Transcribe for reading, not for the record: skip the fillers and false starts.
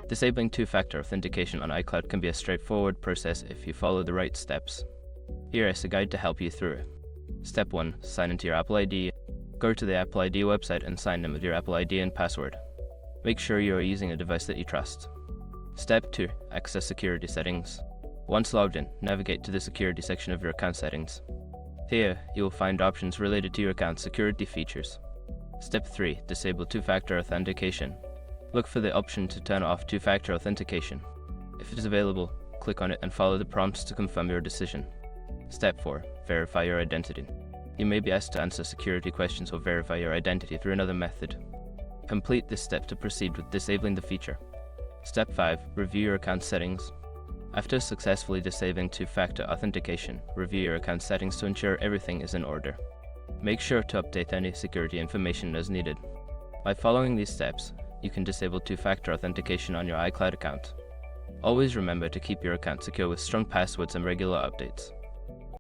Disabling two-factor authentication on iCloud can be a straightforward process if you follow the right steps. Here is a guide to help you through it. Step 1. Sign into your Apple ID. Go to the Apple ID website and sign in with your Apple ID and password. Make sure you are using a device that you trust. Step 2. Access security settings. Once logged in, navigate to the security section of your account settings. Here, you will find options related to your account's security features. Step 3. Disable two-factor authentication. Look for the option to turn off two-factor authentication. If it is available, click on it and follow the prompts to confirm your decision. Step 4. Verify your identity. You may be asked to answer security questions or verify your identity through another method. Complete this step to proceed with disabling the feature. Step 5. Review your account settings. After successfully disabling two-factor authentication, review your account settings to ensure everything is in order. Make sure to update any security information as needed. By following these steps, you can disable two-factor authentication on your iCloud account. Always remember to keep your account secure with strong passwords and regular updates.